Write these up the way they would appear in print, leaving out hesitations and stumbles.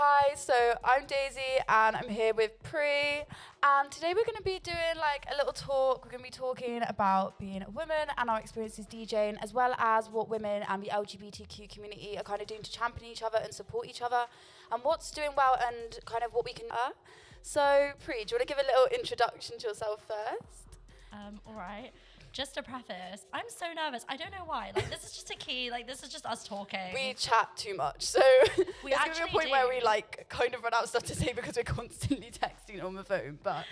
Hi, so I'm Daisy and I'm here with PRI, and today we're going to be doing like a little talk. We're going to be talking about being a woman and our experiences DJing, as well as what women and the LGBTQ community are kind of doing to champion each other and support each other, and what's doing well and kind of what we can do. So PRI, do you want to give a little introduction to yourself first? All right. Just to preface, I'm so nervous. I don't know why. Like, this is just a key. Like, this is just us talking. We chat too much, so We there's going to be a actually point do. where we like kind of run out of stuff to say because we're constantly texting on the phone. But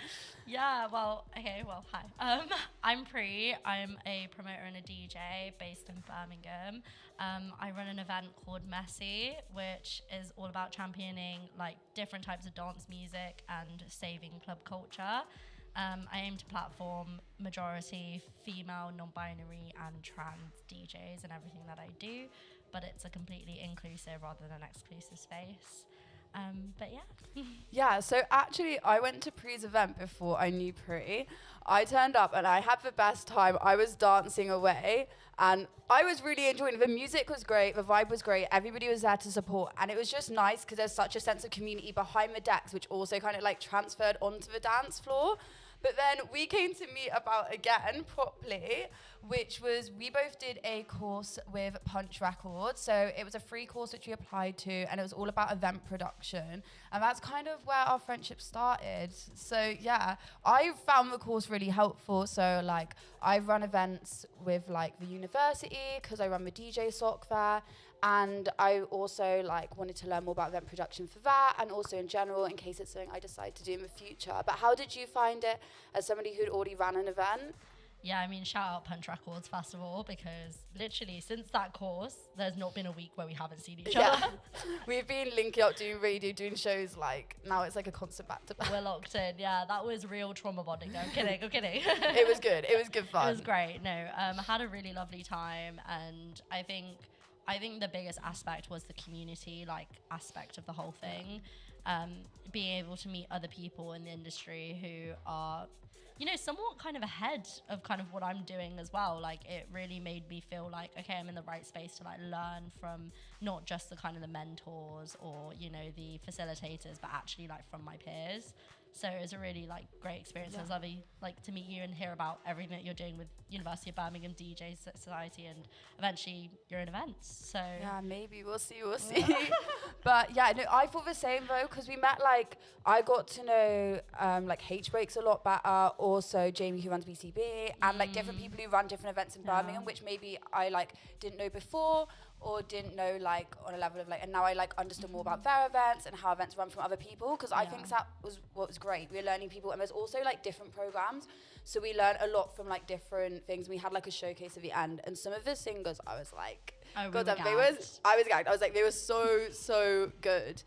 Yeah, well, okay, well, hi. I'm PRI. I'm a promoter and a DJ based in Birmingham. I run an event called Messy, which is all about championing like different types of dance music and saving club culture. I aim to platform majority female, non-binary and trans DJs in everything that I do, but it's a completely inclusive rather than exclusive space. But yeah. yeah, so actually I went to PRI's event before I knew PRI. I turned up and I had the best time. I was dancing away and I was really enjoying it. The music was great, the vibe was great, everybody was there to support, and it was just nice because there's such a sense of community behind the decks, which also kind of like transferred onto the dance floor. But then we came to meet about again properly, which was we both did a course with Punch Records. So it was a free course which we applied to, and it was all about event production. And that's kind of where our friendship started. So yeah, I found the course really helpful. So like I run events with like the university because I run the DJ sock there. And I also like wanted to learn more about event production for that, and also in general in case it's something I decide to do in the future. But how did you find it as somebody who'd already ran an event? Yeah, I mean, shout out Punch Records first of all, because literally since that course, there's not been a week where we haven't seen each other. We've been linking up, doing radio, doing shows, like now it's like a constant back to back. We're locked in. Yeah, that was real trauma bonding. No, I'm kidding. It was good. It was good fun. It was great. No, I had a really lovely time, and I think the biggest aspect was the community aspect of the whole thing. Being able to meet other people in the industry who are, somewhat kind of ahead of kind of what I'm doing as well. Like, it really made me feel like, okay, I'm in the right space to learn from not just the kind of the mentors or, the facilitators, but actually from my peers. So it was a really great experience. Yeah. It was lovely to meet you and hear about everything that you're doing with University of Birmingham DJ Society and eventually your own events. So yeah, maybe we'll see. But yeah, no, I thought the same though, because we met I got to know H Breaks a lot better. Also Jamie who runs BCB and different people who run different events in Birmingham, which maybe I didn't know before or didn't know on a level of and now I understood more about their events and how events run from other people, because I think that was what was great. We were learning people, and there's also different programs, so we learned a lot from different things. We had a showcase at the end, and some of the singers I was I was gagged. I was they were so good.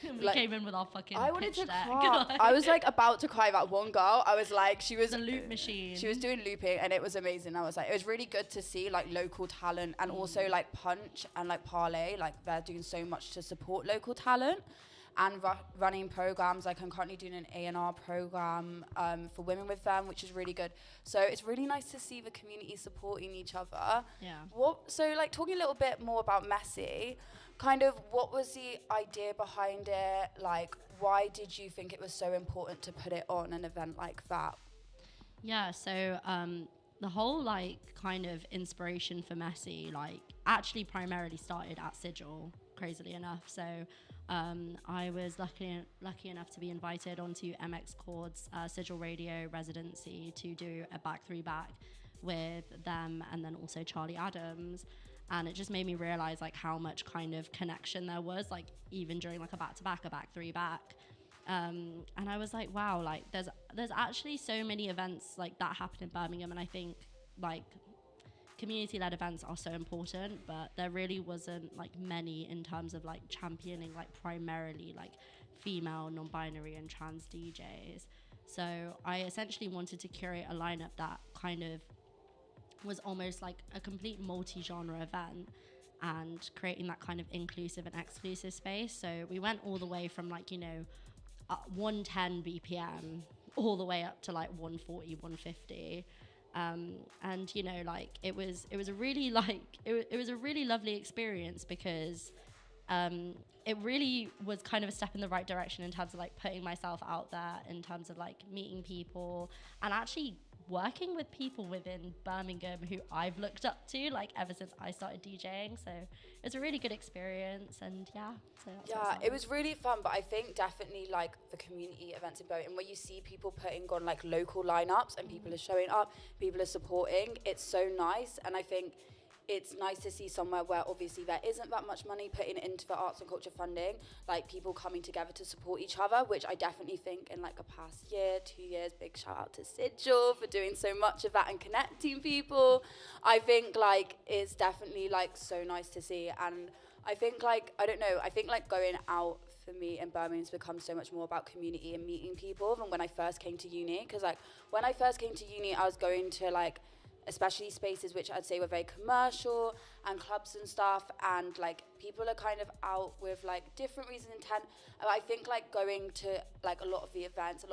We came in with our fucking I wanted pitch to deck. cry. I was about to cry. That one girl, I was she was the loop machine. She was doing looping and it was amazing. I was it was really good to see local talent, and also Punch and Parlay, they're doing so much to support local talent and running programs. I'm currently doing an A&R program for women with them, which is really good. So it's really nice to see the community supporting each other. Yeah. So talking a little bit more about Messy, kind of what was the idea behind it? Why did you think it was so important to put it on an event like that? Yeah, so the whole kind of inspiration for Messy actually primarily started at Sigil, crazily enough. So I was lucky enough to be invited onto MX Chord's Sigil Radio residency to do a back 3 back with them, and then also Charlie Adams. And it just made me realize how much kind of connection there was, even during a back to back, a back 3 back. And I was wow, there's actually so many events that happen in Birmingham, and I think community-led events are so important, but there really wasn't many in terms of championing primarily female, non-binary and trans DJs. So I essentially wanted to curate a lineup that kind of was almost a complete multi-genre event, and creating that kind of inclusive and exclusive space. So we went all the way from 110 BPM all the way up to 140, 150. And it was a really it was a really lovely experience, because it really was kind of a step in the right direction in terms of like putting myself out there, in terms of like meeting people and actually working with people within Birmingham who I've looked up to like ever since I started DJing. So it's a really good experience, and it was really fun. But I think definitely like the community events in Birmingham, where you see people putting on like local lineups and people are showing up, people are supporting, it's so nice. And I think it's nice to see somewhere where obviously there isn't that much money putting into the arts and culture funding, like people coming together to support each other, which I definitely think in like a past year, 2 years, big shout out to Sigil for doing so much of that and connecting people. I think like it's definitely like so nice to see. And I think like, I don't know, I think like going out for me in Birmingham has become so much more about community and meeting people than when I first came to uni. Because like when I first came to uni, I was going to like especially spaces which I'd say were very commercial and clubs and stuff, and like people are kind of out with like different reasons and intent. And I think like going to like a lot of the events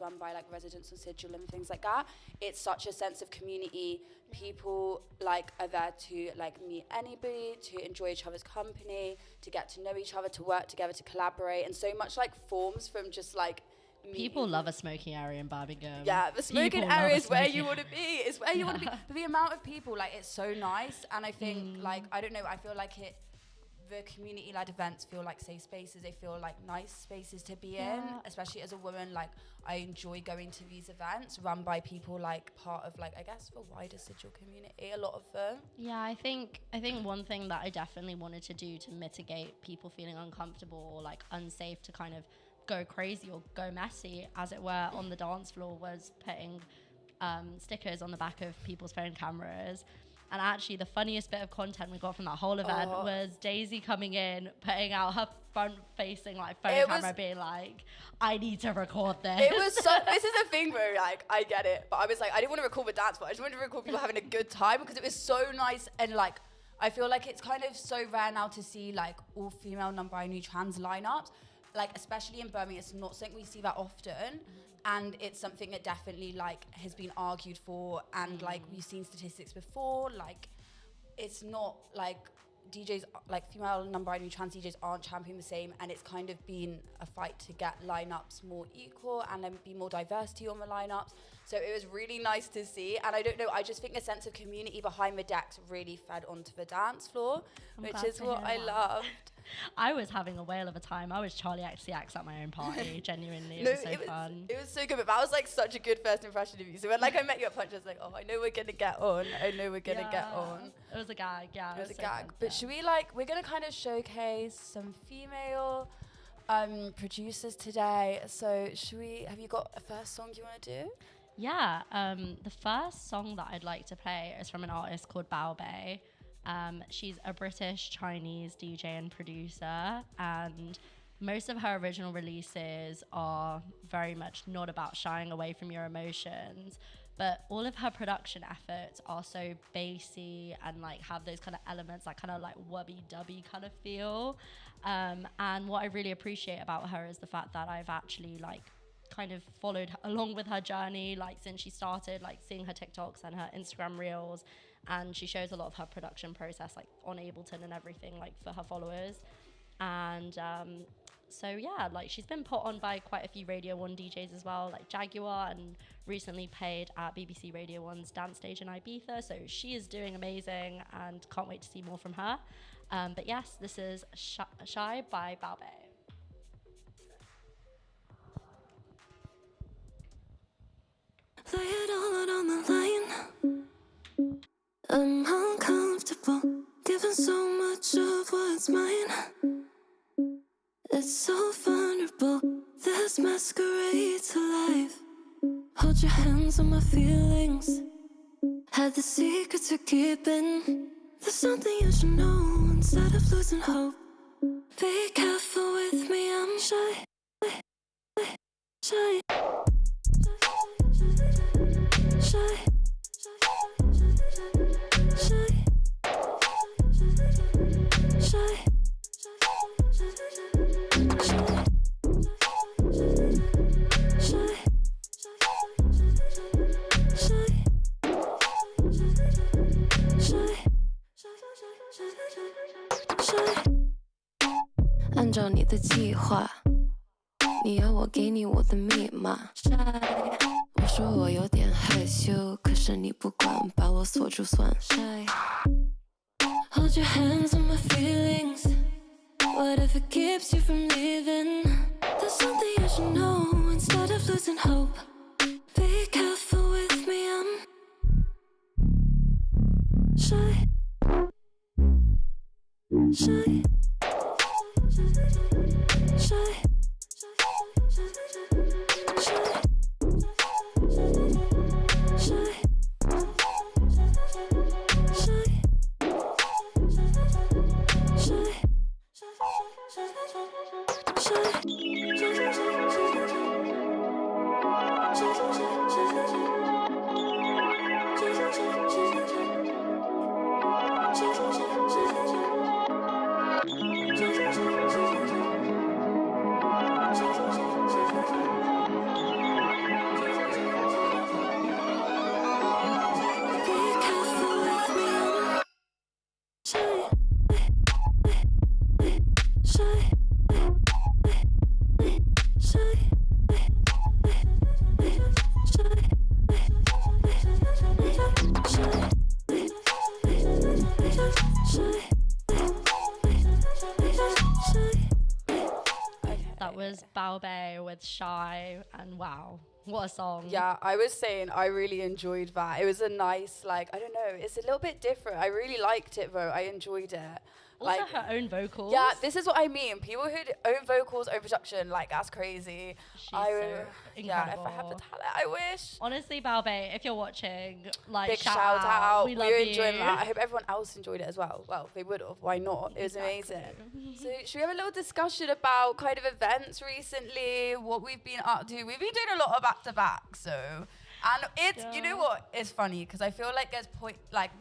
run by like residents on Sigil and things like that, it's such a sense of community. People like are there to like meet anybody, to enjoy each other's company, to get to know each other, to work together, to collaborate, and so much like forms from just like people love a smoking area in Birmingham. Yeah, the smoking area is where you want to be. It's where you want to be. But the amount of people, like, it's so nice. And I think, like, I don't know, I feel like the community-led events feel like safe spaces. They feel like nice spaces to be in, especially as a woman. Like, I enjoy going to these events run by people, like, part of, like, I guess, the wider Sigil community, a lot of them. Yeah, I think one thing that I definitely wanted to do to mitigate people feeling uncomfortable or, like, unsafe to kind of go crazy or go messy, as it were, on the dance floor was putting stickers on the back of people's phone cameras. And actually the funniest bit of content we got from that whole event was Daisy coming in, putting out her front-facing like phone camera, being like, I need to record this. It was so, this is a thing where like, I get it, but I was like, I didn't want to record the dance, but I just wanted to record people having a good time, because it was so nice. And like, I feel like it's kind of so rare now to see like all female non-binary trans lineups. Like, especially in Birmingham, it's not something we see that often. And it's something that definitely, like, has been argued for. And, like, we've seen statistics before. Like, it's not, like, DJs, like, female, non-binary, trans DJs aren't championing the same. And it's kind of been a fight to get lineups more equal and then be more diversity on the lineups. So it was really nice to see. And I don't know, I just think a sense of community behind the decks really fed onto the dance floor, which is what I loved. I was having a whale of a time. I was Charlie XCX at my own party. Genuinely, it was fun. It was so good, but that was like such a good first impression of you. So when like I met you at Punch, I was like, oh, I know we're gonna get on. I know we're gonna get on. It was a gag, yeah. It was a gag. But should we we're gonna kind of showcase some female producers today. So have you got a first song you want to do? Yeah, the first song that I'd like to play is from an artist called Bao Bei. She's a British Chinese DJ and producer, and most of her original releases are very much not about shying away from your emotions, but all of her production efforts are so bassy and like have those kind of elements, like kind of like wubby-dubby kind of feel. And what I really appreciate about her is the fact that I've actually like kind of followed along with her journey, like since she started, like seeing her TikToks and her Instagram reels, and she shows a lot of her production process like on Ableton and everything, like for her followers. And so yeah, like she's been put on by quite a few Radio 1 DJs as well, like Jaguar, and recently played at BBC Radio 1's dance stage in Ibiza. So she is doing amazing and can't wait to see more from her. But yes, this is Shy by Bao Bei. Lay it all out on the line. I'm uncomfortable, giving so much of what's mine. It's so vulnerable, this masquerade to life. Hold your hands on my feelings, had the secrets you're keeping. There's something you should know instead of losing hope. Be careful with me, I'm shy, shy. Shy, shy, shy, 按照你的计划，你要我给你我的密码。我说我有点害羞，可是你不管，把我锁住算 Hold your hands on my feelings. What if it keeps you from leaving? There's something you should know. Instead of losing hope, be careful with me. I'm shy. Shy. Shy. Baobei with Shy, and wow, what a song. Yeah, I was saying I really enjoyed that. It was a nice, like, I don't know, it's a little bit different. I really liked it though. I enjoyed it. Also like, her own vocals. Yeah, this is what I mean. People who own vocals, own production, like, that's crazy. She's so incredible. Yeah, if I had the talent, I wish. Honestly, Baobei, if you're watching, like, big shout out. We were love enjoying you. that. I hope everyone else enjoyed it as well. Well, they would have. Why not? It was amazing. So should we have a little discussion about kind of events recently, what we've been up to? We've been doing a lot of back-to-back, so... And it's, you know what, it's funny, because I feel like there's we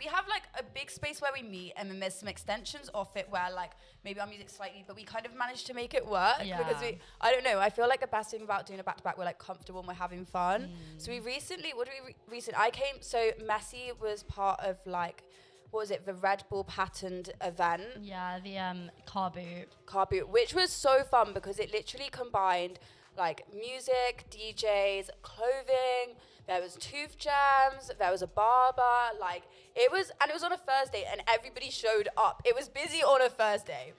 have like a big space where we meet, and then there's some extensions off it where like maybe our music's slightly, but we kind of managed to make it work because I don't know, I feel like the best thing about doing a back-to-back, we're like comfortable and we're having fun. So we recently, so Messi was part of like, what was it, the Red Bull patterned event. Yeah, the car boot, which was so fun because it literally combined like music, DJs, clothing. There was tooth jams, there was a barber, like it was on a Thursday and everybody showed up. It was busy on a Thursday.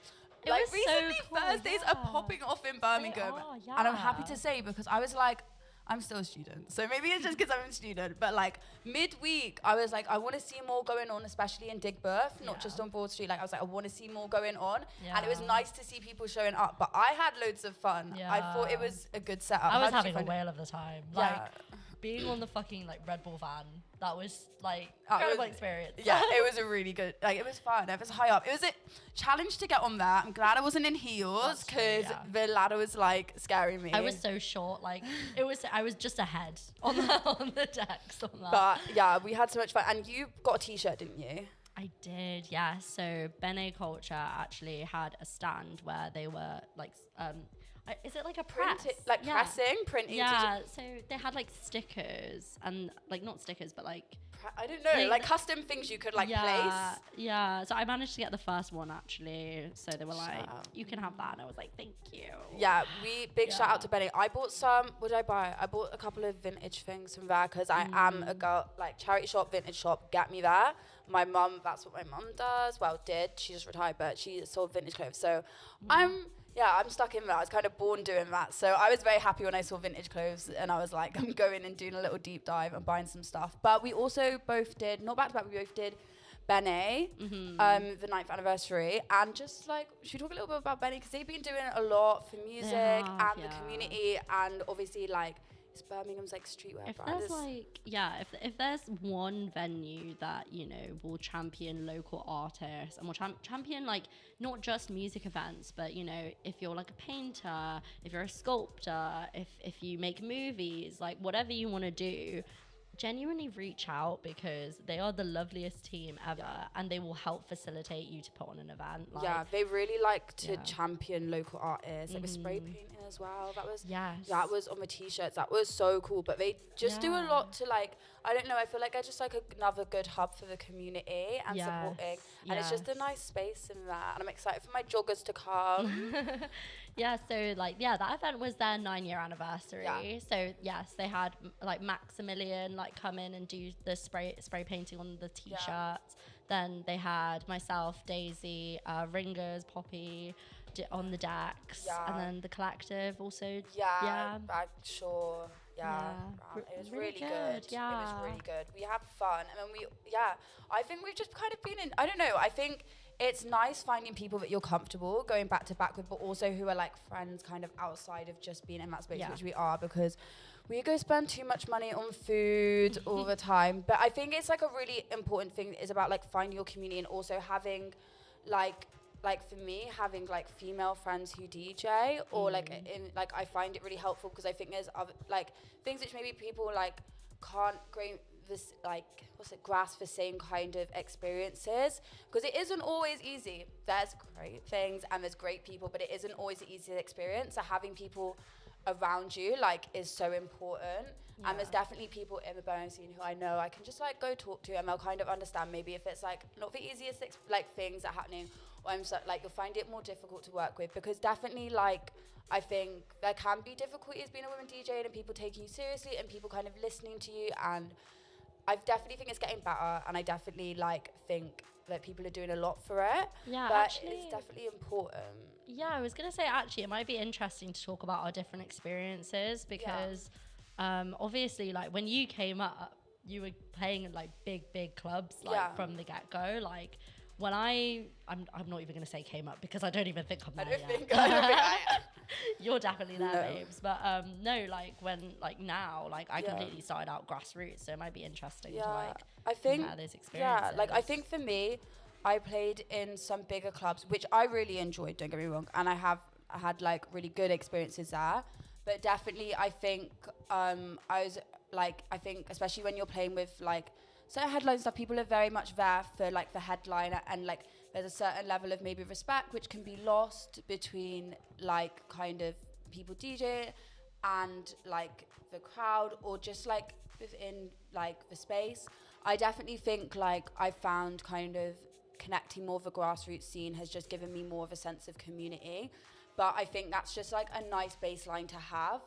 It like was recently so cool, Thursdays are popping off in Birmingham. And I'm happy to say, because I was like, I'm still a student, so maybe it's just because I'm a student, but like midweek, I was like, I want to see more going on, especially in Digbeth, not just on Broad Street. Like I was like, I want to see more going on, and it was nice to see people showing up, but I had loads of fun. I thought it was a good setup. I was having a whale of the time. Yeah. Like, being on the fucking like Red Bull van, that was like incredible experience. Yeah, it was a really good, like it was fun. It was high up. It was a challenge to get on there. I'm glad I wasn't in heels because the ladder was like scaring me. I was so short, like I was just ahead on the decks on that. But yeah, we had so much fun. And you got a t-shirt, didn't you? I did, yeah. So Bene Culture actually had a stand where they were like is it like a press? Printing. Yeah, so they had like stickers and like not stickers, but like I don't know, like custom things you could like place. Yeah, so I managed to get the first one actually. So they were like, you can have that, and I was like, thank you. Yeah, big shout out to Benny. I bought some. What did I buy? I bought a couple of vintage things from there because I am a girl. Like charity shop, vintage shop, get me there. My mum, that's what my mum does. Well, did she just retired, but she sold vintage clothes. So I'm stuck in that. I was kind of born doing that. So I was very happy when I saw vintage clothes and I was like, I'm going and doing a little deep dive and buying some stuff. But we also both did, not back to back, we both did Bene, the 9th anniversary. And just like, should we talk a little bit about Bene? Because they've been doing a lot for music and the community, and obviously like, it's Birmingham's like streetwear brand. If there's one venue that, you know, will champion local artists and will champion like not just music events, but you know, if you're like a painter, if you're a sculptor, if you make movies, like whatever you want to do, genuinely reach out, because they are the loveliest team ever, and they will help facilitate you to put on an event. Yeah, they really like to champion local artists, like with spray painting as well. That was on the t-shirts. That was so cool. But they just do a lot to, like, I don't know, I feel like they're just like another good hub for the community and supporting. And it's just a nice space in that. And I'm excited for my joggers to come. So like, that event was their 9-year anniversary. So yes, they had like Maximilian like come in and do the spray painting on the t-shirts. Then they had myself, Daisy, Ringers, Poppy on the decks, and then the collective also. It was really good. It was really good. We had fun, and then I think we've just kind of been in, I don't know, I think it's nice finding people that you're comfortable going back to back with, but also who are like friends kind of outside of just being in that space, which we are, because we go spend too much money on food all the time. But I think it's like a really important thing is about like finding your community, and also having like for me, having like female friends who DJ, or like I find it really helpful, because I think there's other like things which maybe people like can't grasp the same kind of experiences, because it isn't always easy. There's great things and there's great people, but it isn't always the easiest experience. So having people around you like is so important. And there's definitely people in the Birmingham scene who I know I can just like go talk to, and they'll kind of understand maybe if it's like not the easiest like things are happening, or I'm so, like, you'll find it more difficult to work with, because definitely like I think there can be difficulties being a woman DJ and people taking you seriously and people kind of listening to you, and I definitely think it's getting better, and I definitely like think that people are doing a lot for it. But actually, it's definitely important. I was gonna say, actually it might be interesting to talk about our different experiences, because obviously like when you came up, you were playing in like big clubs like from the get-go. Like when I'm not even gonna say came up, because I don't even think I'm there yet. I don't think I am. You're definitely there, babes. But no, like when like now, like I completely started out grassroots, so it might be interesting to like compare those experiences. Like I think for me, I played in some bigger clubs, which I really enjoyed, don't get me wrong, and I had like really good experiences there. But definitely I think I think especially when you're playing with like certain headlines stuff, people are very much there for like the headliner, and like there's a certain level of maybe respect which can be lost between like kind of people DJ and like the crowd, or just like within like the space. I definitely think like I found kind of connecting more of the grassroots scene has just given me more of a sense of community. But I think that's just like a nice baseline to have,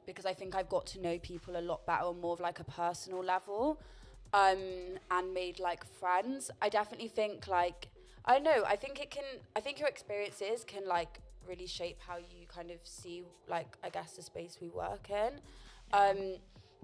because I think I've got to know people a lot better on more of like a personal level, and made like friends. I definitely think like, I don't know, I think your experiences can like really shape how you kind of see like, I guess, the space we work in.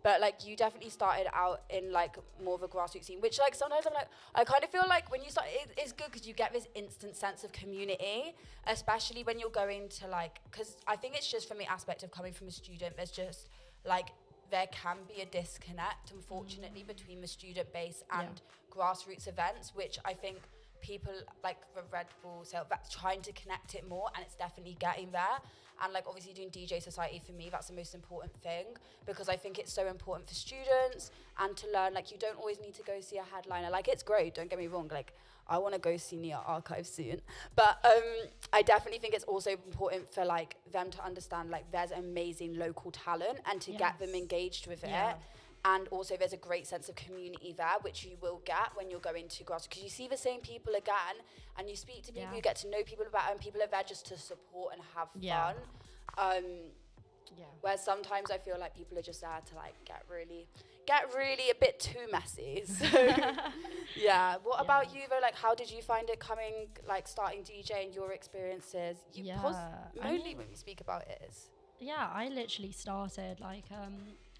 But like you definitely started out in like more of a grassroots scene, which like sometimes I'm like, I kind of feel like when you start, it's good because you get this instant sense of community, especially when you're going to like, because I think it's just from the aspect of coming from a student, there's just like, there can be a disconnect, unfortunately, between the student base and grassroots events, which I think people like the Red Bull, so that's trying to connect it more, and it's definitely getting there. And like obviously doing DJ Society, for me, that's the most important thing, because I think it's so important for students and to learn, like you don't always need to go see a headliner. Like it's great, don't get me wrong, like I want to go see Nia Archive soon, but I definitely think it's also important for like them to understand like there's amazing local talent, and to get them engaged with it. And also there's a great sense of community there, which you will get when you're going to grassroots, because you see the same people again, and you speak to people, you get to know people about, and people are there just to support and have fun. Whereas sometimes I feel like people are just there to like get really a bit too messy. So what about you though? Like how did you find it coming, like starting DJing, your experiences? Only when we speak about it is. I literally started like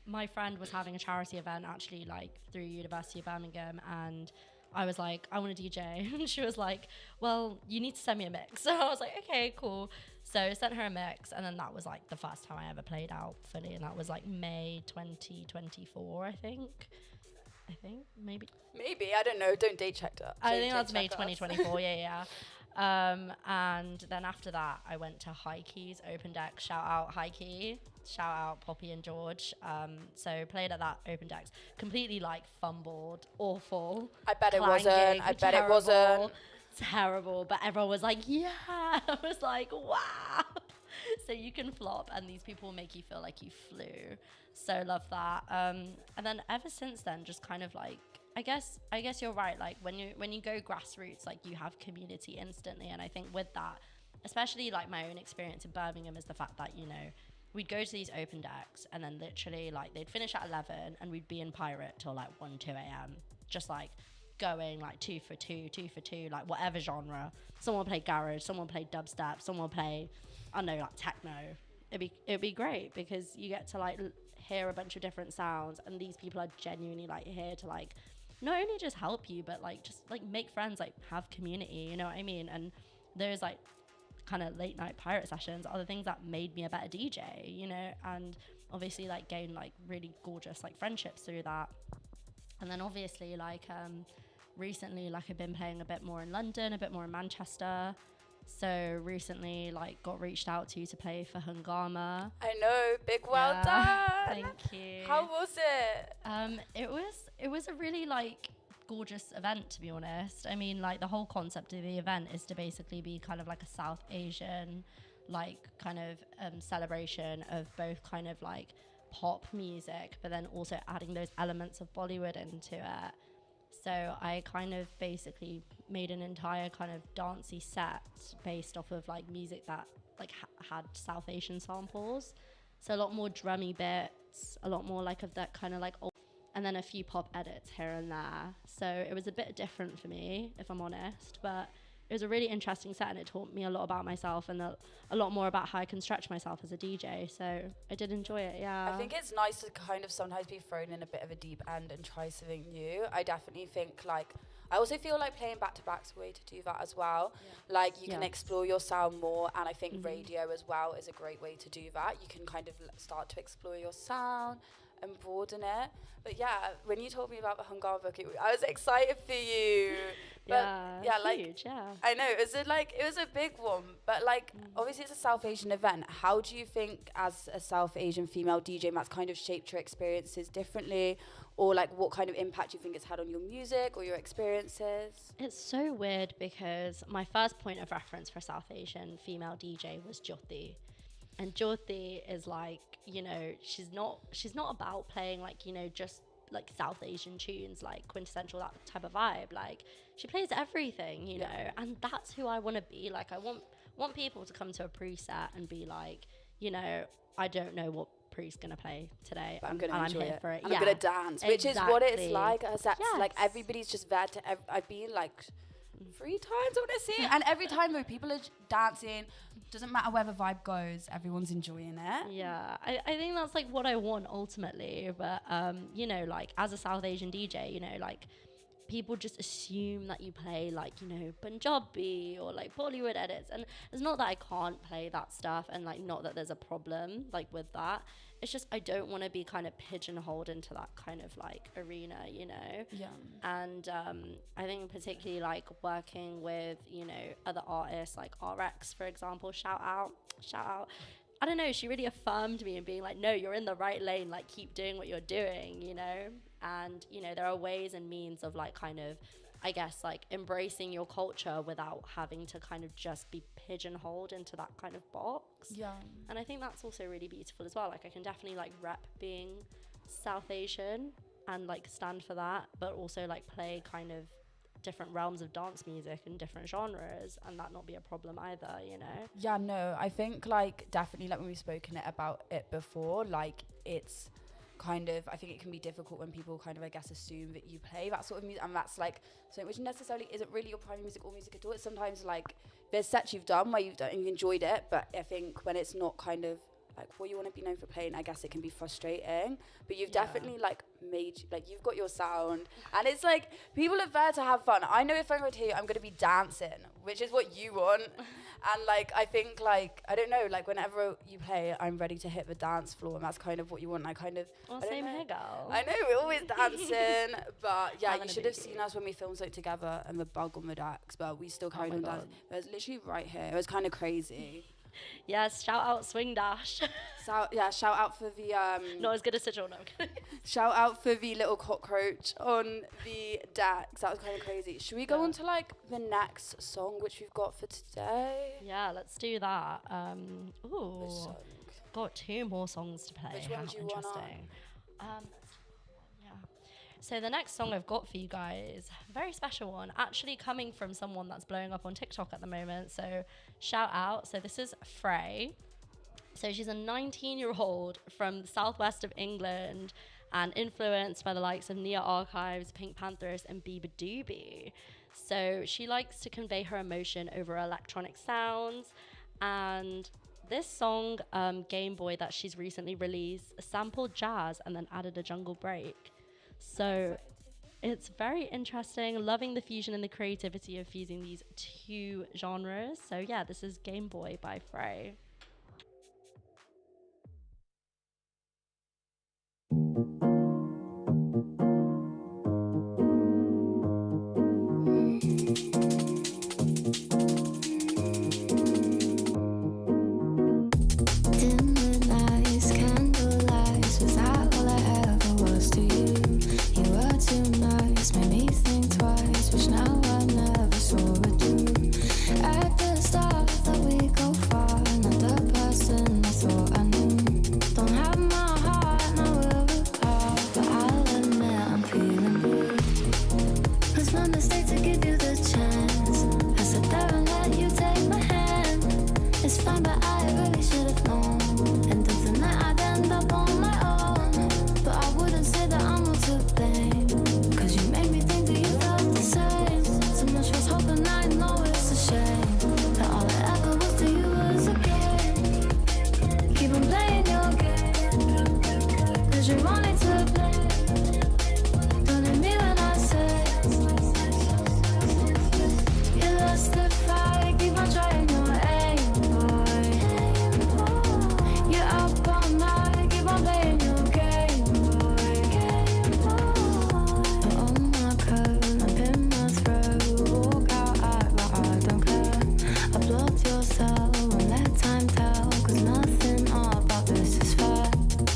my friend was having a charity event actually like through University of Birmingham, and I was like, I want to DJ, and she was like, well, you need to send me a mix. So I was like, okay, cool. So I sent her a mix, and then that was like the first time I ever played out fully, and that was like May 2024, I think maybe I don't know, don't date check that. I think that's May 2024. And then after that, I went to High Key's open deck. Shout out High Key. Shout out Poppy and George. So played at that open decks. Completely like fumbled. Awful. I bet it Clanging, wasn't. I bet it wasn't. Terrible. But everyone was like, yeah. I was like, wow. So you can flop and these people make you feel like you flew. So love that. And then ever since then, just kind of like, I guess you're right. Like when you go grassroots, like you have community instantly. And I think with that, especially like my own experience in Birmingham, is the fact that, you know, we'd go to these open decks and then literally like they'd finish at 11 and we'd be in Pirate till like 1, 2 a.m. Just like going like 2 for 2, like whatever genre. Someone play garage, someone play dubstep, someone play, I don't know, like techno. It'd be great because you get to like hear a bunch of different sounds, and these people are genuinely like here to like not only just help you, but like just like make friends, like have community, you know what I mean? And those like kind of late night pirate sessions are the things that made me a better DJ, you know, and obviously like gain like really gorgeous like friendships through that. And then obviously like recently like I've been playing a bit more in London, a bit more in Manchester. So recently like got reached out to play for Hungama. I know, big well done. Thank you. How was it? It was a really like gorgeous event, to be honest. I mean, like the whole concept of the event is to basically be kind of like a South Asian like kind of celebration of both kind of like pop music, but then also adding those elements of Bollywood into it. So I kind of basically made an entire kind of dancey set based off of like music that like had South Asian samples. So a lot more drummy bits, a lot more like of that kind of like old, and then a few pop edits here and there. So it was a bit different for me, if I'm honest, but it was a really interesting set and it taught me a lot about myself and a lot more about how I can stretch myself as a DJ. So I did enjoy it, yeah. I think it's nice to kind of sometimes be thrown in a bit of a deep end and try something new. I definitely think like, I also feel like playing back-to-back's a way to do that as well. Yeah. Like you can explore your sound more, and I think radio as well is a great way to do that. You can kind of start to explore your sound and broaden it. But yeah, when you told me about the Hungama book, I was excited for you. But yeah, like huge, yeah. I know it was a big one, but like obviously it's a South Asian event. How do you think, as a South Asian female DJ, that's kind of shaped your experiences differently, or like what kind of impact do you think it's had on your music or your experiences? It's so weird because my first point of reference for South Asian female DJ was Jyoti. And Jyoti is like, you know, she's not about playing like, you know, just like South Asian tunes, like quintessential, that type of vibe. Like she plays everything, you know, and that's who I want to be. Like I want people to come to a preset and be like, you know, I don't know what Pri's gonna play today, but I'm gonna enjoy here it for it. I'm gonna dance, which is what it's like. Like everybody's just there to. I've been like 3 times, I want to see, and every time though people are dancing. Doesn't matter where the vibe goes, everyone's enjoying it. Yeah, I think that's like what I want ultimately. But you know, like as a South Asian DJ, you know, like people just assume that you play like, you know, Punjabi or like Bollywood edits, and it's not that I can't play that stuff, and like not that there's a problem like with that. It's just I don't want to be kind of pigeonholed into that kind of like arena, you know. Yeah. And I think particularly like working with, you know, other artists like RX, for example, shout out. I don't know, she really affirmed me and being like, no, you're in the right lane, like keep doing what you're doing, you know. And you know, there are ways and means of like kind of, I guess, like embracing your culture without having to kind of just be pigeonholed into that kind of box. Yeah. And I think that's also really beautiful as well. Like I can definitely like rep being South Asian and like stand for that, but also like play kind of different realms of dance music and different genres, and that not be a problem either, you know. Yeah, no, I think like definitely like when we've spoken about it before, like it's kind of, I think it can be difficult when people kind of, I guess, assume that you play that sort of music, and that's like something which necessarily isn't really your primary music or music at all. It's sometimes like there's sets you've done where you've done and you enjoyed it, but I think when it's not kind of like what you want to be known for playing, I guess it can be frustrating, but you've definitely like you've got your sound, and it's like people are there to have fun. I know if I'm going to hear you, I'm going to be dancing, which is what you want. And like I think like I don't know, like whenever you play, I'm ready to hit the dance floor, and that's kind of what you want. And I kind of Same here, girl. I know we're always dancing, but yeah, you should have seen us when we filmed something together and the bug on the decks, but we still carried on dancing. It was literally right here. It was kind of crazy. Yes, shout out Swing Dash. Shout out for the not as good as Sigil, no. shout out for the little cockroach on the decks. That was kind of crazy. Should we go on to like the next song which we've got for today? Yeah, let's do that. Got 2 more songs to play. Which one do you want on? So the next song I've got for you guys, very special one, actually coming from someone that's blowing up on TikTok at the moment. So shout out. So this is Frey. So she's a 19-year-old from the southwest of England and influenced by the likes of Nia Archives, Pink Panthers, and Biba Doobie. So she likes to convey her emotion over electronic sounds. And this song, Game Boy, that she's recently released, sampled jazz and then added a jungle break. So it's very interesting, loving the fusion and the creativity of fusing these 2 genres. So yeah, this is Game Boy by Frey. At the start that we go far, not the person I thought I knew. Don't have my heart, now we're apart, but I'll admit I'm feeling blue. It's my mistake to give you the chance. I sat there and let you take my hand. It's fine, but I really should have known. And then tonight I'd end up on my own. But I wouldn't say that I'm not to blame, 'cause you made me think that you felt the same. So much was hoping, I know it's a shame that all I ever was to you was a game. Keep on playing your game, 'cause you wanted to play. Don't hit me when I say you lost the fight. Keep on trying your aim, boy. You're up all night. Keep on playing your game, boy. But on my curve, I pin my throat. Walk out, act like I don't care. I blocked yourself, won't let time tell, 'cause nothing about this is fair.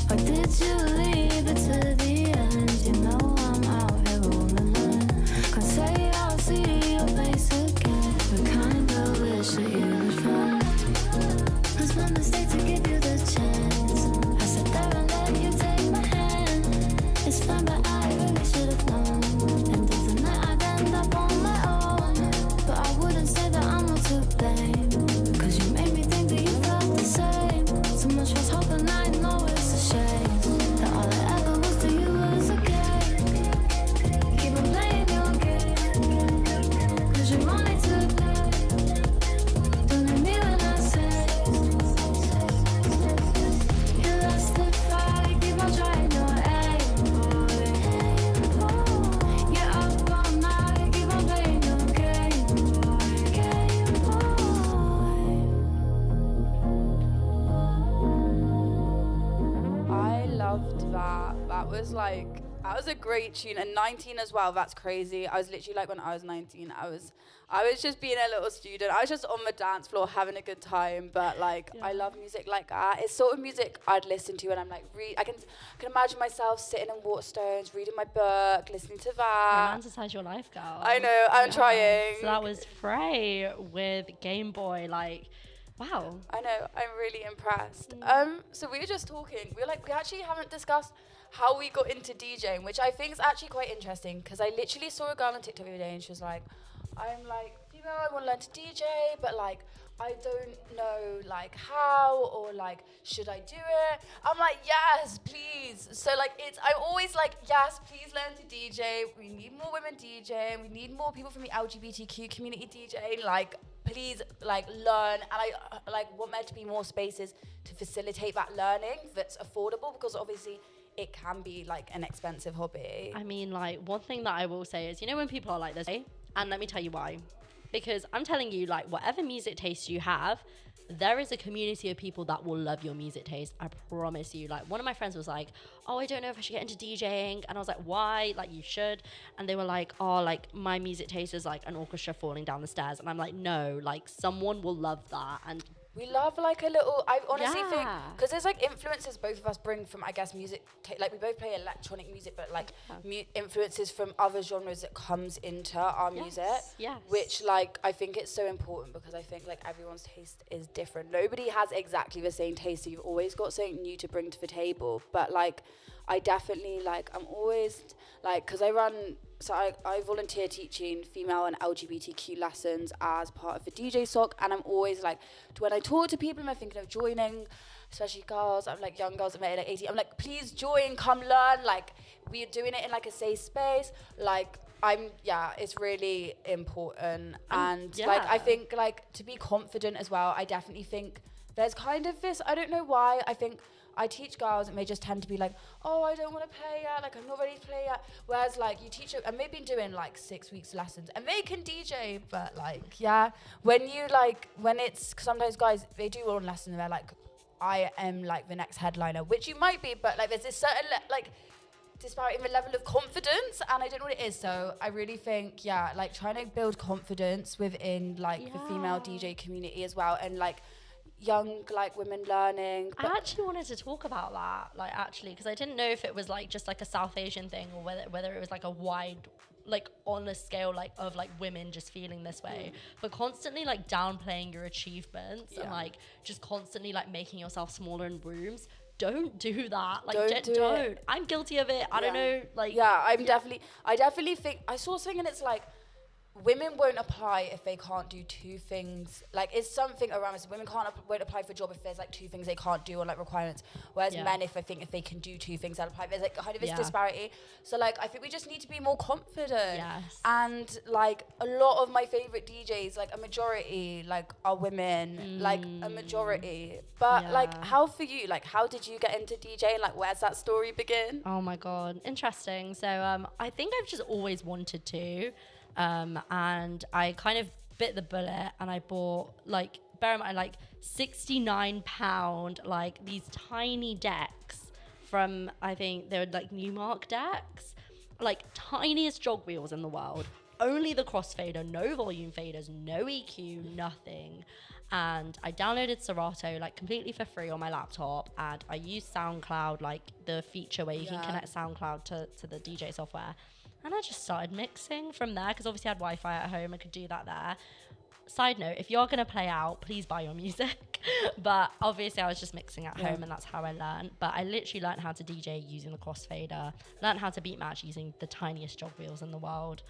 Or did you leave it to the end? You know I'm out here all alone. Can't say I'll see your face again, but kinda wish that you would find. Was my mistake to give you the chance. I sat there and let you take my hand. It's fine, but I really should have known. And then tonight I'd end up on my own. But I wouldn't say that I'm not to blame, 'cause you made me think that you felt the same. So much was hoping, I know it's a shame that all I ever was to you was a game. Keep on playing your game, 'cause you wanted to play. Don't hit me when I say you lost the fight. Keep on trying your aim, boy. You're up all night. Keep on playing your game, boy. I loved that. That was a great tune. And 19 as well, that's crazy. I was literally like when I was 19, I was just being a little student. I was just on the dance floor having a good time. But like I love music like that. It's sort of music I'd listen to and I'm like I can imagine myself sitting in Waterstones, reading my book, listening to that. Romanticize your life, girl. I know, I'm trying. So that was Frey with Game Boy. Like, wow. I know, I'm really impressed. So we were just talking. We actually haven't discussed how we got into DJing, which I think is actually quite interesting, because I literally saw a girl on TikTok the other day and she was like, I'm like, I want to learn to DJ, but like, I don't know like how, or like, should I do it? I'm like, yes, please. So like, I'm always like, yes, please learn to DJ. We need more women DJing. We need more people from the LGBTQ community DJing. Like, please like learn, and I want there to be more spaces to facilitate that learning that's affordable, because obviously it can be like an expensive hobby. I mean, like, one thing that I will say is, you know, when people are like this, and let me tell you why. Because I'm telling you, like, whatever music taste you have, there is a community of people that will love your music taste. I promise you. Like, one of my friends was like, oh, I don't know if I should get into DJing. And I was like, why? Like, you should. And they were like, oh, like, my music taste is like an orchestra falling down the stairs. And I'm like, no, like, someone will love that. And we love like a little, I honestly think, Yeah. because there's like influences both of us bring from, I guess, music, like we both play electronic music, but like influences from other genres that comes into our music, yes. which like, I think it's so important, because I think like everyone's taste is different. Nobody has exactly the same taste, so you've always got something new to bring to the table. But like, I definitely like, I'm always like, because I volunteer teaching female and LGBTQ lessons as part of the DJ SOC, and I'm always like, when I talk to people and I'm thinking of joining, especially girls, I'm like young girls, I'm like 18, I'm like, please join, come learn, like we're doing it in like a safe space, like it's really important. And like, I think like to be confident as well, I definitely think there's kind of this, I don't know why, I think I teach girls and they just tend to be like, oh, I don't want to play yet, like I'm not ready to play yet. Whereas like you teach them, and they've been doing like 6 weeks lessons and they can DJ, but like, when you like, when it's, sometimes guys, they do one lesson and they're like, I am like the next headliner, which you might be, but like there's this certain disparity in the level of confidence, and I don't know what it is. So I really think, like trying to build confidence within like the female DJ community as well, and like young like women learning. I actually wanted to talk about that, like, actually, because I didn't know if it was like just like a South Asian thing, or whether it was like a wide, like on a scale like of like women just feeling this way, but constantly like downplaying your achievements and like just constantly like making yourself smaller in rooms. Don't do that. Like, don't. I'm guilty of it. I don't know. Like, I definitely think I saw something, and it's like, women won't apply if they can't do two things. Like, it's something around this. Women won't apply for a job if there's like two things they can't do, or like requirements. Whereas men, if they can do two things, they'll apply. There's like kind of this disparity. So like, I think we just need to be more confident. Yes. And like, a lot of my favorite DJs, like a majority, like are women. Like a majority. But like, how for you? Like, how did you get into DJing? Like, where's that story begin? Oh my god, interesting. So I think I've just always wanted to. And I kind of bit the bullet, and I bought, like, bear in mind, like £69, like these tiny decks from, I think they were like Newmark decks, like tiniest jog wheels in the world, only the crossfader, no volume faders, no EQ, nothing. And I downloaded Serato like completely for free on my laptop, and I used SoundCloud, like the feature where you can connect SoundCloud to the DJ software. And I just started mixing from there, because obviously I had Wi-Fi at home. I could do that there. Side note, if you're going to play out, please buy your music. But obviously I was just mixing at home, and that's how I learned. But I literally learned how to DJ using the crossfader, learned how to beat match using the tiniest jog wheels in the world,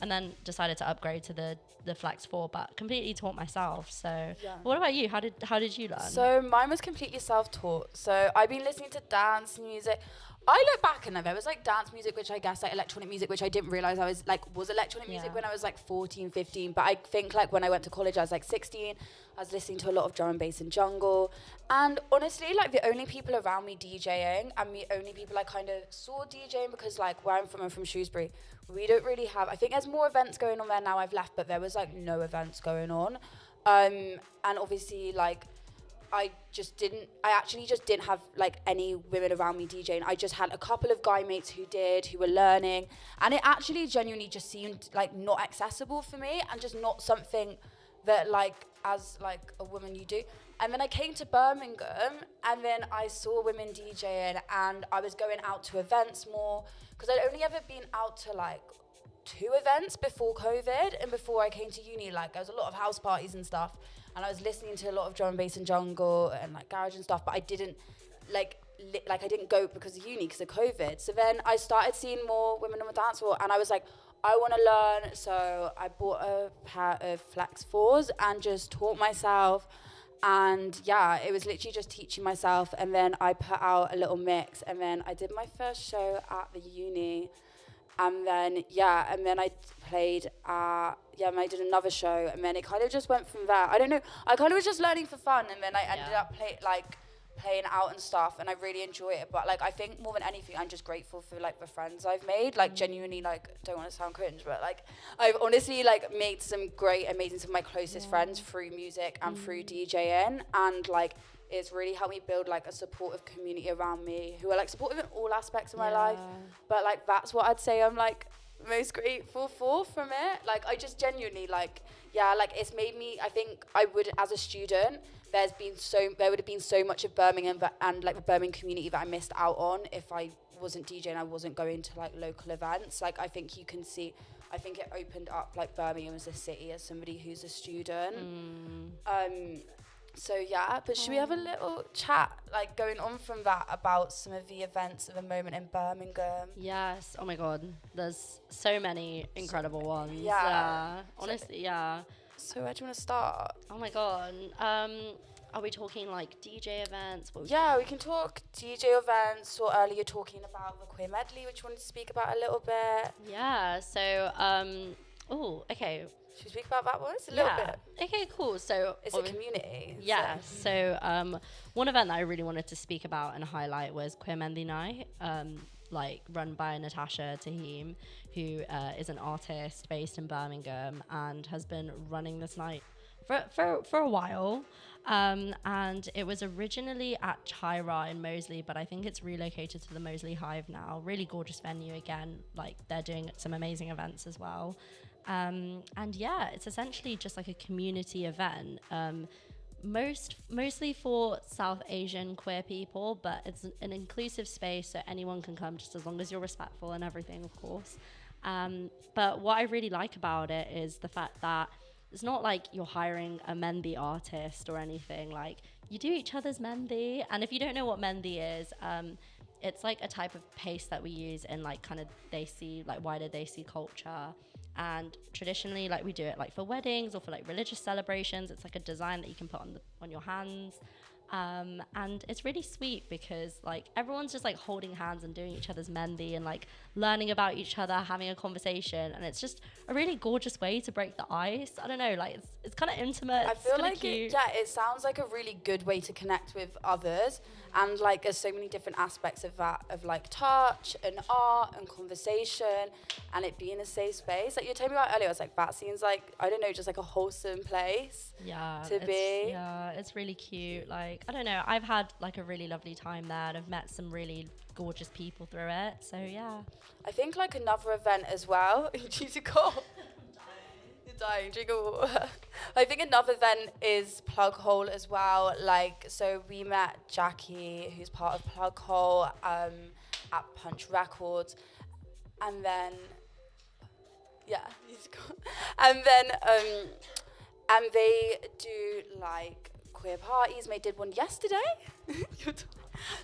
and then decided to upgrade to the Flex 4, but completely taught myself. So what about you? How did you learn? So mine was completely self-taught. So I've been listening to dance music. I look back and there was like dance music, which I guess like electronic music, which I didn't realize was electronic music when I was like 14, 15. But I think like when I went to college, I was like 16. I was listening to a lot of drum and bass and jungle. And honestly, like the only people around me DJing, and the only people I kind of saw DJing, because like where I'm from Shrewsbury, we don't really have, I think there's more events going on there now. I've left, but there was like no events going on. And obviously like, I actually just didn't have like any women around me DJing. I just had a couple of guy mates who were learning, and it actually genuinely just seemed like not accessible for me, and just not something that like as like a woman you do. And then I came to Birmingham, and then I saw women DJing, and I was going out to events more, because I'd only ever been out to like 2 events before COVID, and before I came to uni, like there was a lot of house parties and stuff. And I was listening to a lot of drum and bass and jungle and like garage and stuff, but I didn't I didn't go because of uni, because of COVID. So then I started seeing more women on the dance floor, and I was like, I want to learn. So I bought a pair of Flex 4s and just taught myself. And it was literally just teaching myself. And then I put out a little mix, and then I did my first show at the uni. And then I played I did another show, and then it kind of just went from there. I don't know, I kind of was just learning for fun, and then I ended up playing out and stuff, and I really enjoy it. But like, I think more than anything, I'm just grateful for like the friends I've made. Like genuinely, like, don't want to sound cringe, but like, I've honestly like made some amazing, some of my closest friends through music and through DJing, and like, it's really helped me build like a supportive community around me who are like supportive in all aspects of my life. But like, that's what I'd say I'm like most grateful for from it. Like, I just genuinely like, like, it's made me, I think I would, as a student, there would have been so much of Birmingham and like the Birmingham community that I missed out on if I wasn't DJing, I wasn't going to like local events. Like, I think you can see, I think it opened up like Birmingham as a city as somebody who's a student. So yeah, but should we have a little chat, like, going on from that about some of the events of the moment in Birmingham? Yes. Oh my God. There's so many incredible ones. Yeah. Honestly, yeah. So where do you want to start? Oh my God. Are we talking like DJ events? We can talk DJ events, or earlier talking about the queer medley, which you wanted to speak about a little bit. Yeah. So, okay. Should we speak about that one? A little bit. Okay, cool. So it's a community. Yeah. So one event that I really wanted to speak about and highlight was Queer Mendy Night, like run by Natasha Tahim, who is an artist based in Birmingham and has been running this night for a while. And it was originally at Chira in Moseley, but I think it's relocated to the Moseley Hive now. Really gorgeous venue again. Like, they're doing some amazing events as well. And yeah, it's essentially just like a community event, mostly for South Asian queer people, but it's an inclusive space, so anyone can come, just as long as you're respectful and everything, of course. But what I really like about it is the fact that it's not like you're hiring a Mehndi artist or anything. Like, you do each other's Mehndi, and if you don't know what Mehndi is, it's like a type of paste that we use in like kind of Desi, like wider Desi culture. And traditionally, like, we do it like for weddings or for like religious celebrations. It's like a design that you can put on your hands. And it's really sweet because like everyone's just like holding hands and doing each other's Mehndi and like learning about each other, having a conversation, and it's just a really gorgeous way to break the ice. I don't know, like it's kind of intimate. I feel like it sounds like a really good way to connect with others, and like there's so many different aspects of that, of like touch and art and conversation, and it being a safe space. Like you were telling me about earlier, I was like, that seems like, I don't know, just like a wholesome place to be. Yeah, it's really cute. Like, I don't know, I've had like a really lovely time there, and I've met some really gorgeous people through it. So yeah. I think like another event as well. You're dying, drink a water. I think another event is Plug Hole as well. Like, so we met Jackie, who's part of Plug Hole, at Punch Records, and then and they do like queer parties. They did one yesterday.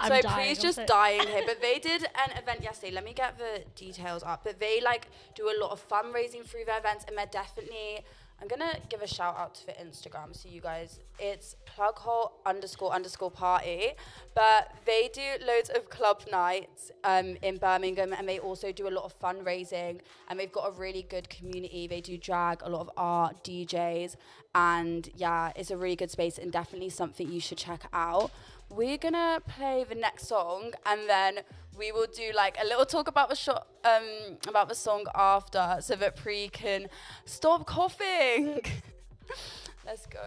So please just dying here. But they did an event yesterday. Let me get the details up. But they like do a lot of fundraising through their events, and they're definitely, I'm gonna give a shout out to the Instagram, so you guys, it's plughole _ party. But they do loads of club nights in Birmingham, and they also do a lot of fundraising, and they've got a really good community. They do drag, a lot of art, DJs, and yeah, it's a really good space and definitely something you should check out. We're gonna play the next song, and then we will do like a little talk about the song after, so that PRI can stop coughing. Let's go.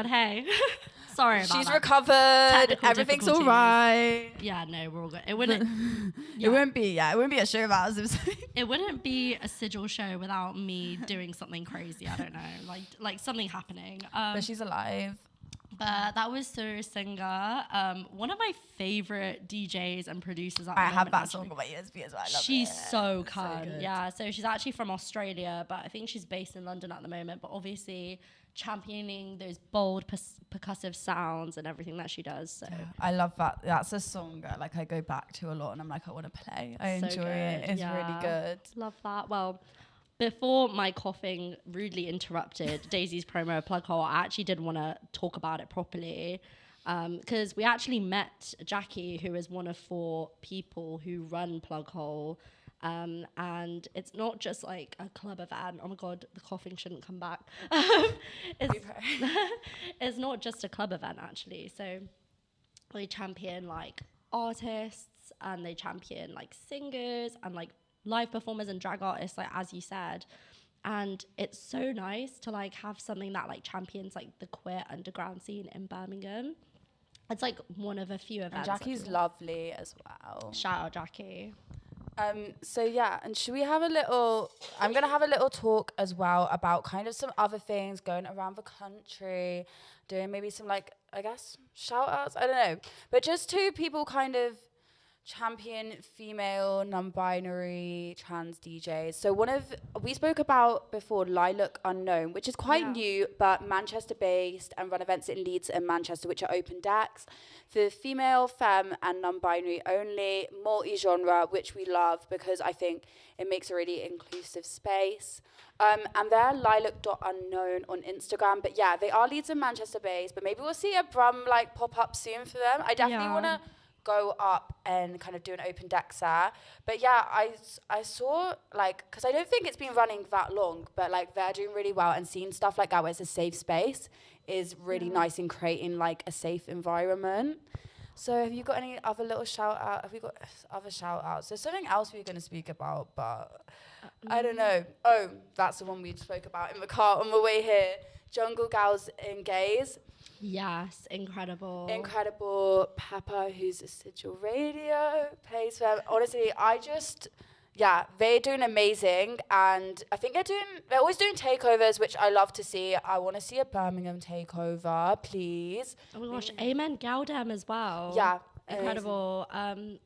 god, hey. Sorry about She's that. recovered. Technical Everything's difficulties. all right. Yeah, no, we're all good. It wouldn't It wouldn't be a show of ours. it wouldn't be a Sigil show without me doing something crazy. I don't know, like something happening. But she's alive. But that was Suru Singer, one of my favorite DJs and producers. I have that song on my USB as well. I love She's it. so cunt. good. Yeah, so she's actually from Australia, but I think she's based in London at the moment. But obviously championing those bold percussive sounds and everything that she does. So I love that. That's a song that like I go back to a lot, and I'm like, I want to play. I So enjoy good, it. It's yeah. really good. Love that. Well, before my coughing rudely interrupted Daisy's promo plug hole, I actually did want to talk about it properly. Because we actually met Jackie, who is one of 4 people who run Plug Hole. And it's not just like a club event. Oh my God, the coughing shouldn't come back. It's not just a club event, actually. So they champion like artists, and they champion like singers and like live performers and drag artists, like as you said. And it's so nice to like have something that like champions like the queer underground scene in Birmingham. It's like one of a few events. And Jackie's lovely as well. Shout out Jackie. So yeah, and should we have a little, I'm going to have a little talk as well about kind of some other things going around the country, doing maybe some like, I guess, shout outs, I don't know. But just to people kind of champion female, non-binary, trans DJs. So we spoke about before Lilac Unknown, which is quite new, but Manchester-based, and run events in Leeds and Manchester, which are open decks for female, femme, and non-binary only, multi-genre, which we love because I think it makes a really inclusive space. And they're lilac.unknown on Instagram. But yeah, they are Leeds and Manchester-based, but maybe we'll see a Brum like pop up soon for them. I definitely want to go up and kind of do an open deck there. But yeah, I saw like, because I don't think it's been running that long, but like they're doing really well, and seeing stuff like that where it's a safe space is really nice in creating like a safe environment. So have you got any other little shout out? Have we got other shout outs? There's something else we were going to speak about, but I don't know. Oh, that's the one we spoke about in the car on the way here. Jungle Gals and Gays. Yes, incredible. Incredible. Pepper, who's a Sigil Radio, plays them. Honestly, they're doing amazing, and I think they're always doing takeovers, which I love to see. I want to see a Birmingham takeover, please. Oh my gosh, Amen Galdem as well. Yeah. Incredible. And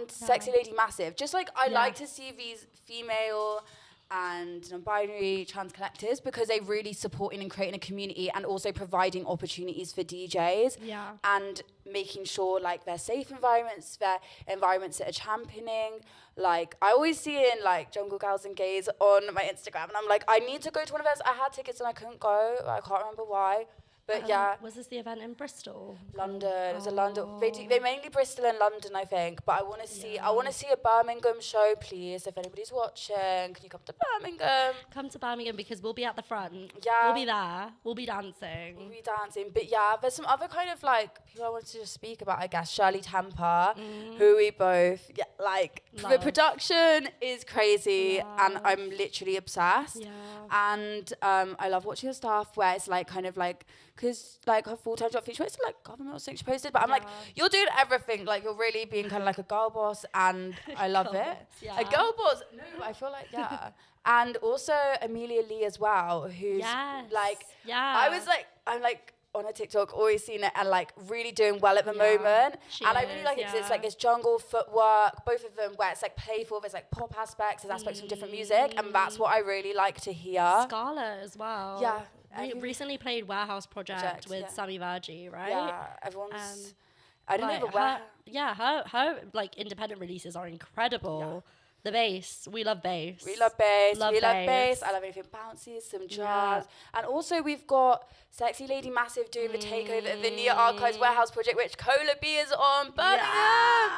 Sexy Lady Massive. Just like, I like to see these female and non-binary trans collectors, because they really supporting and creating a community, and also providing opportunities for DJs, and making sure like they're safe environments, they're environments that are championing. Like I always see in like Jungle Gals and Gays on my Instagram, and I'm like, I need to go to one of those. I had tickets and I couldn't go. I can't remember why. But was this the event in Bristol? London. It was a London. They mainly Bristol and London, I think. But I want to see. I want to see a Birmingham show, please. If anybody's watching, can you come to Birmingham? Come to Birmingham, because we'll be at the front. Yeah. We'll be there. We'll be dancing. We'll be dancing. But yeah, there's some other kind of like people I wanted to just speak about. I guess Shirley Temper, who we both the production is crazy, and I'm literally obsessed. Yeah. And I love watching her stuff where it's like kind of like, because like her full-time job feature, it's like government or something she posted, but I'm like, you're doing everything, like you're really being kind of like a girl boss, and I love it. Yeah. A girl boss. No, but I feel like and also Amelia Lee as well, who's like, I'm like on a TikTok, always seen it, and like really doing well at the moment. And I really like it because it's like this jungle footwork, both of them, where it's like playful, there's like pop aspects, there's aspects from different music, and that's what I really like to hear. Scarlett as well. Yeah. We recently played Warehouse Project with Sammy Virgie, right? Yeah, everyone's. I don't know, but her like independent releases are incredible. Yeah. The bass, we love bass. We love bass. Love we love bass. bass. I love anything bouncy, some jazz. And also we've got Sexy Lady Massive doing the takeover at the Nia Archives Warehouse Project, which Cola B is on. Birmingham.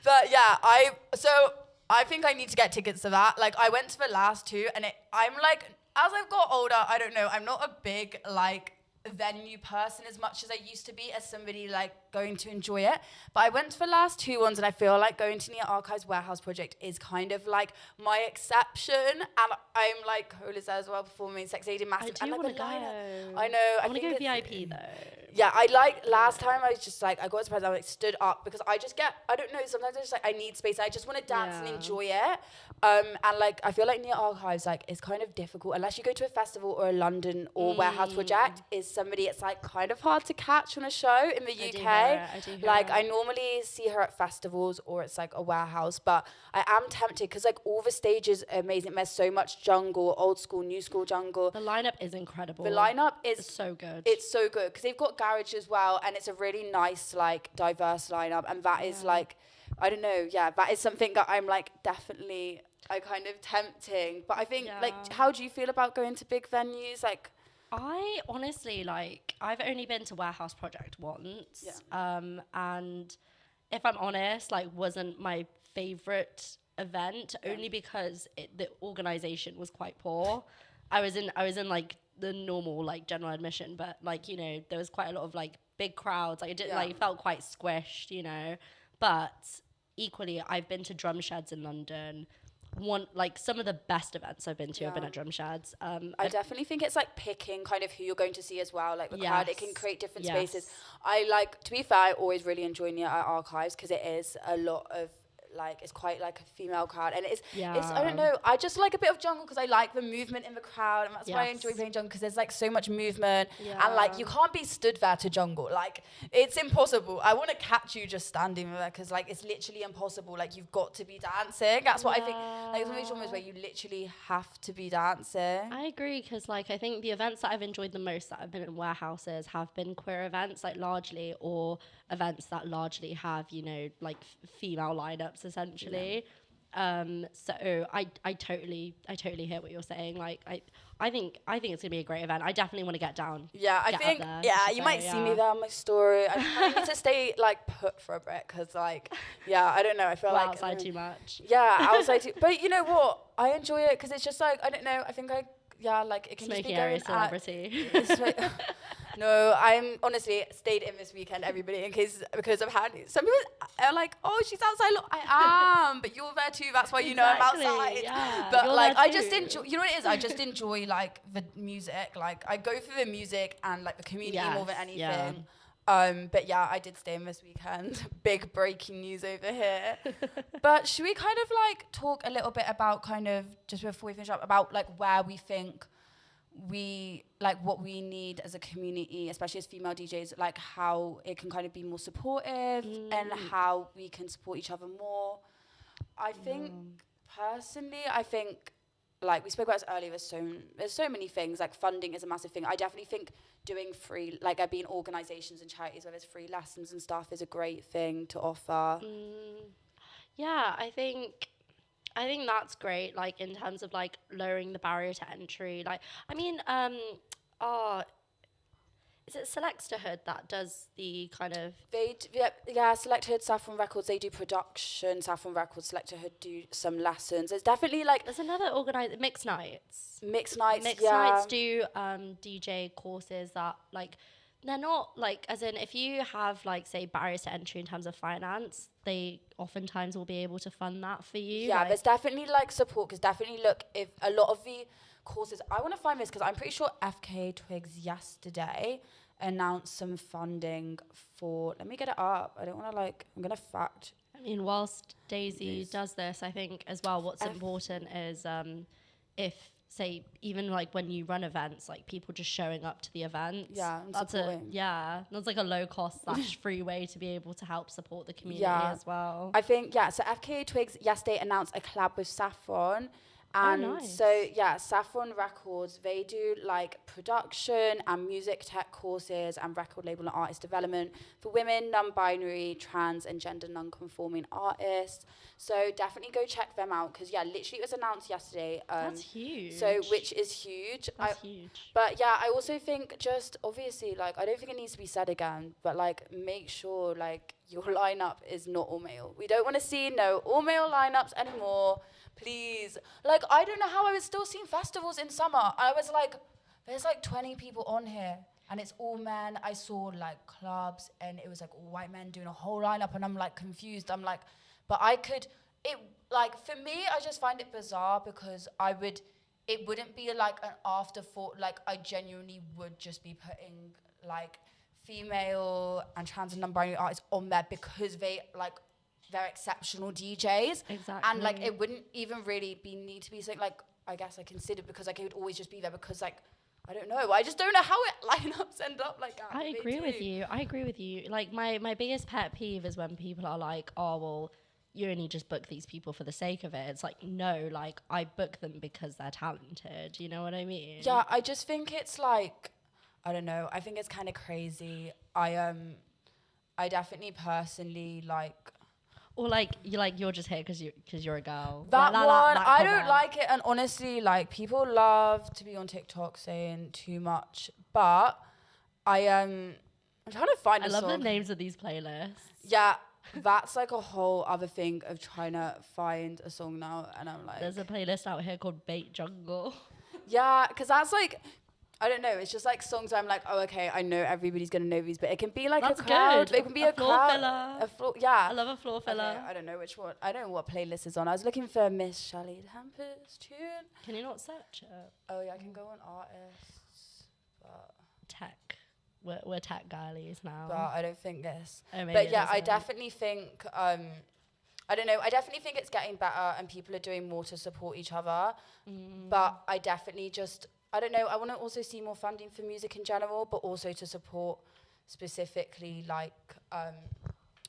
But yeah, I think I need to get tickets to that. Like I went to the last two, and I'm like, as I've got older, I don't know, I'm not a big like a venue person as much as I used to be, as somebody like going to enjoy it. But I went to the last 2 ones, and I feel like going to Near Archives Warehouse Project is kind of like my exception. And I'm like Cola's there as well performing Sex Lady Massive. I do want to go. I know. I want to go VIP though. Yeah, I like last time I was just like, I got surprised, I like stood up because I just get, I don't know, sometimes I just like, I need space. I just want to dance and enjoy it. And like, I feel like Near Archives, like, is kind of difficult unless you go to a festival or a London or Warehouse Project. Is somebody, it's like kind of hard to catch on a show in the UK. I do hear like, I normally see her at festivals or it's like a warehouse, but I am tempted because like all the stages are amazing. There's so much jungle, old school, new school jungle. The lineup is incredible. The lineup is it's so good. It's so good because they've got garage as well, and it's a really nice, like, diverse lineup. And that is like, I don't know, that is something that I'm like definitely, I kind of tempting. But I think like, how do you feel about going to big venues? Like, I honestly, like, I've only been to Warehouse Project once, and if I'm honest, like, wasn't my favorite event only because the organization was quite poor. I was in like the normal like general admission, but like, you know, there was quite a lot of like big crowds. Like, it did like, it felt quite squished, you know. But equally, I've been to drum sheds in London. Like some of the best events I've been to have been at drum sheds. I definitely think it's like picking kind of who you're going to see as well. Like the crowd, it can create different spaces. I like, to be fair, I always really enjoy Near Archives because it is a lot of like, it's quite like a female crowd, and it's I don't know, I just like a bit of jungle because I like the movement in the crowd, and that's why I enjoy playing jungle, because there's like so much movement, and like you can't be stood there to jungle, like it's impossible. I want to catch you just standing there because like it's literally impossible. Like you've got to be dancing. That's what I think. Like it's one of those genres where you literally have to be dancing. I agree, because like I think the events that I've enjoyed the most that I've been in warehouses have been queer events, like largely, or events that largely have, you know, like female lineups essentially. So I totally hear what you're saying. Like I think it's gonna be a great event. I definitely want to get down. Yeah, I think you might see me there on my story. I need to stay like put for a bit because like I don't know. I feel like outside too much. Yeah, outside too. But you know what? I enjoy it because it's just like, I don't know. I think like it can Smoky just be area going celebrity. No, I'm honestly stayed in this weekend, everybody, because I've had some people are like, oh, she's outside. Look, I am, but you're there too. That's why you know I'm outside. Yeah, but like, I just enjoy. You know what it is? I just enjoy like the music. Like I go for the music and like the community more than anything. Yeah. But yeah, I did stay in this weekend. Big breaking news over here. But should we kind of like talk a little bit about kind of, just before we finish up, about like where we think we like what we need as a community, especially as female DJs, like how it can kind of be more supportive and how we can support each other more. I think personally, like we spoke about this earlier, there's so many things. Like funding is a massive thing. I definitely think doing free, like I've been organisations and charities where there's free lessons and stuff is a great thing to offer. Yeah, I think that's great, like in terms of like lowering the barrier to entry. Like, I mean, is it Selectorhood that does the kind of... Selectorhood, Saffron Records, they do production. Saffron Records, Selectorhood do some lessons. There's definitely like... There's another organizer, Mixed Nights. Mixed Nights do DJ courses that like... They're not like, as in, if you have like, say, barriers to entry in terms of finance, they oftentimes will be able to fund that for you. Yeah, like, there's definitely like support, because definitely look, if a lot of the courses, I want to find this because I'm pretty sure FK Twigs yesterday announced some funding for, let me get it up. I don't want to like, I'm going to fact. I mean, whilst Daisy does this, I think as well, what's important is if, say, even like when you run events, like people just showing up to the events. Yeah, that's like a low cost / free way to be able to help support the community as well. I think, so FKA Twigs yesterday announced a collab with Saffron. And so, Saffron Records, they do like production and music tech courses and record label and artist development for women, non-binary, trans and gender non-conforming artists. So definitely go check them out, because literally it was announced yesterday. That's huge. So, which is huge. That's huge. But I also think, just obviously, like, I don't think it needs to be said again, but like make sure like your lineup is not all male. We don't want to see all male lineups anymore. Please. Like, I don't know how I was still seeing festivals in summer. I was like, there's like 20 people on here. and it's all men. I saw like clubs and it was like all white men doing a whole lineup, and I'm like confused. I'm like, but for me, I just find it bizarre because it wouldn't be like an afterthought. Like I genuinely would just be putting like female and trans and non-binary artists on there because they're exceptional DJs. Exactly. And like it wouldn't even really need to be something like, I guess I considered, because like it would always just be there because like, I don't know. I just don't know how lineups end up like that. I agree with you. Like my biggest pet peeve is when people are like, oh, well, you only just book these people for the sake of it. It's like, no, like I book them because they're talented. You know what I mean? Yeah, I just think it's like, I don't know. I think it's kind of crazy. I definitely personally like. Or like you're just here because you're a girl. That like, one, that I don't like it. And honestly, like people love to be on TikTok saying too much, but I'm trying to find. I love the song. names of these playlists. Yeah, that's like a whole other thing of trying to find a song now, and I'm like, there's a playlist out here called Bait Jungle. Yeah, because that's like, I don't know. It's just like songs where I'm like, oh, okay, I know everybody's gonna know these, but it can be like That's a crowd. good. It can be A a floor crowd. filler. A floor, yeah. I love a floor filler. Okay, I don't know which one. I don't know what playlist is on. I was looking for Miss Shirley Temper's tune. Can you not search it? Oh yeah, I can go on artists, but Tech. We're tech girlies now. I don't think this. Oh, maybe But it yeah, I isn't. definitely think I don't know. I definitely think it's getting better and people are doing more to support each other. But I definitely just, I don't know. I want to also see more funding for music in general, but also to support specifically like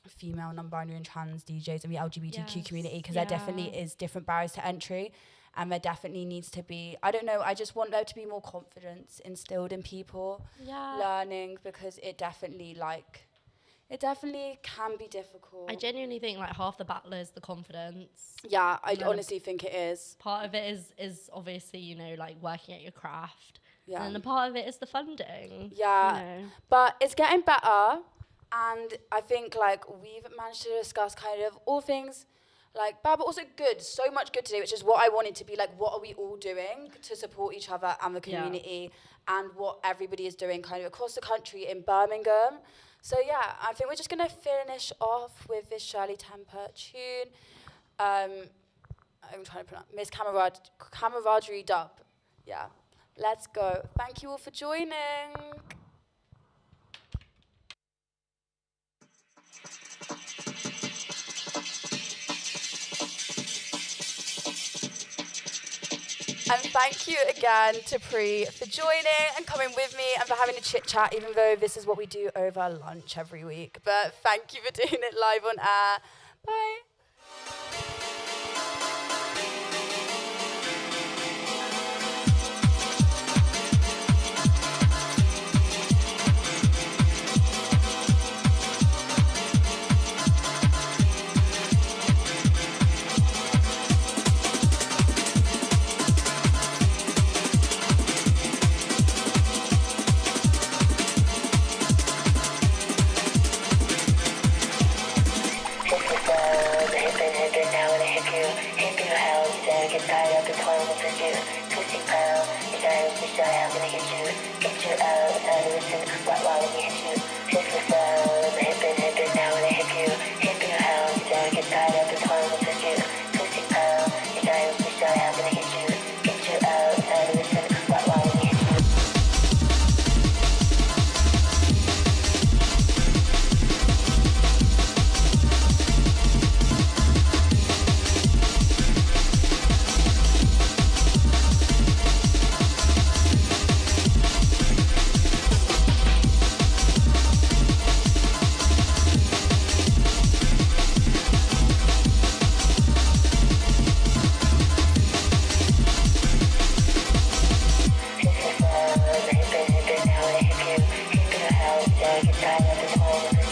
female, non-binary and trans DJs and the LGBTQ community, because there definitely is different barriers to entry. And there definitely needs to be, I don't know, I just want there to be more confidence instilled in people learning, because it definitely can be difficult. I genuinely think like half the battle is the confidence. Yeah, I honestly think it is. Part of it is obviously, you know, like working at your craft. Yeah. And then the part of it is the funding. Yeah, You know. but it's getting better. And I think like we've managed to discuss kind of all things like bad, but also good. So much good today, which is what I wanted to be like, what are we all doing to support each other and the community, and what everybody is doing kind of across the country in Birmingham. So yeah, I think we're just going to finish off with this Shirley Temper tune. I'm trying to pronounce Miss Camaraderie Dub. Yeah, let's go. Thank you all for joining. And thank you again to PRI for joining and coming with me and for having a chit chat, even though this is what we do over lunch every week. But thank you for doing it live on air. Bye. Get tired of the